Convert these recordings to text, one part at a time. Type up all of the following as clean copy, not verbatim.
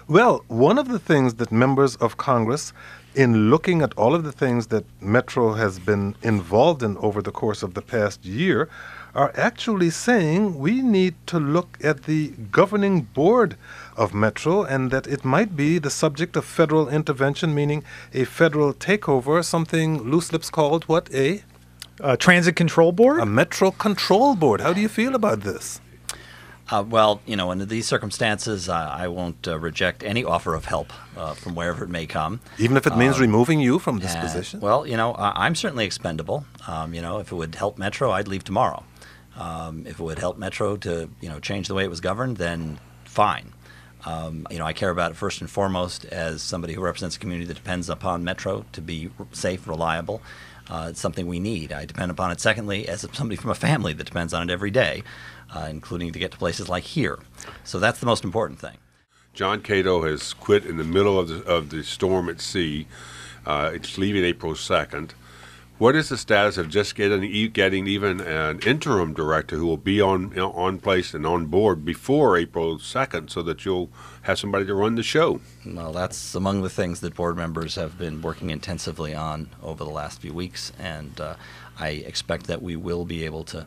Well, one of the things that members of Congress, in looking at all of the things that Metro has been involved in over the course of the past year, are actually saying we need to look at the governing board of Metro and that it might be the subject of federal intervention, meaning a federal takeover, something loose lips called what, a Transit Control Board? A Metro Control Board. How do you feel about this? Well, under these circumstances, I won't reject any offer of help from wherever it may come. Even if it means removing you from this position? Well, I'm certainly expendable. If it would help Metro, I'd leave tomorrow. If it would help Metro to, change the way it was governed, then fine. I care about it first and foremost as somebody who represents a community that depends upon Metro to be safe, reliable. It's something we need. I depend upon it, secondly, as somebody from a family that depends on it every day, including to get to places like here. So that's the most important thing. John Catoe has quit in the middle of the storm at sea. It's leaving April 2nd. What is the status of just getting even an interim director who will be on place and on board before April 2nd so that you'll have somebody to run the show? Well, that's among the things that board members have been working intensively on over the last few weeks, and I expect that we will be able to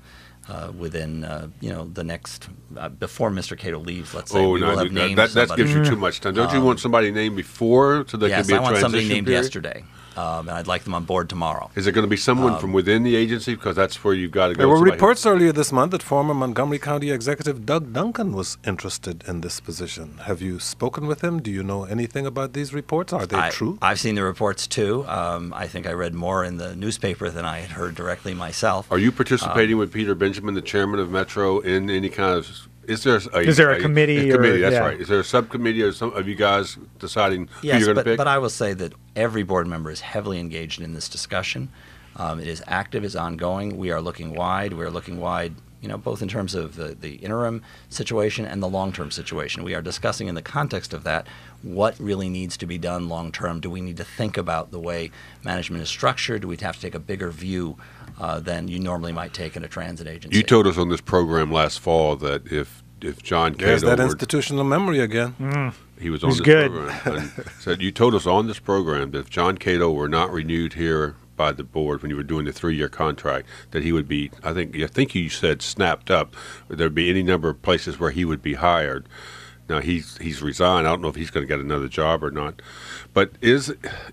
within the next before Mr. Catoe leaves, let's say, we will have named that gives you too much time. Don't you want somebody named before so there can be a transition period? Yes, I want somebody named yesterday. And I'd like them on board tomorrow. Is it going to be someone from within the agency? Because that's where you've got to go. There were reports earlier this month that former Montgomery County Executive Doug Duncan was interested in this position. Have you spoken with him? Do you know anything about these reports? Are they true? I've seen the reports, too. I think I read more in the newspaper than I had heard directly myself. Are you participating with Peter Benjamin, the chairman of Metro, in any kind of... Is there a committee? That's right. Is there a subcommittee or some of you guys deciding who you're going to pick? But I will say that every board member is heavily engaged in this discussion. It is active, is ongoing. We are looking wide. We're looking wide, both in terms of the interim situation and the long-term situation. We are discussing in the context of that what really needs to be done long-term. Do we need to think about the way management is structured? Do we have to take a bigger view than you normally might take in a transit agency? You told us on this program last fall that if John Catoe... There's that institutional memory again. He was on this program. And said you told us on this program that if John Catoe were not renewed here by the board when you were doing the 3-year contract, that he would be, I think you said snapped up. There'd be any number of places where he would be hired. Now he's resigned. I don't know if he's going to get another job or not. But is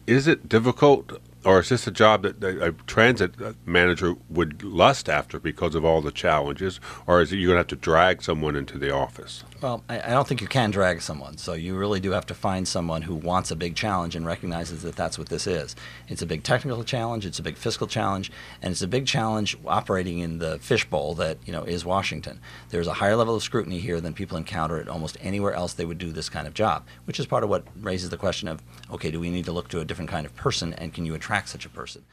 it difficult, or is this a job that a transit manager would lust after because of all the challenges, or is it you're going to have to drag someone into the office? Well, I don't think you can drag someone. So you really do have to find someone who wants a big challenge and recognizes that that's what this is. It's a big technical challenge, it's a big fiscal challenge, and it's a big challenge operating in the fishbowl that is Washington. There's a higher level of scrutiny here than people encounter at almost anywhere else they would do this kind of job, which is part of what raises the question of, okay, do we need to look to a different kind of person, and can you attract such a person?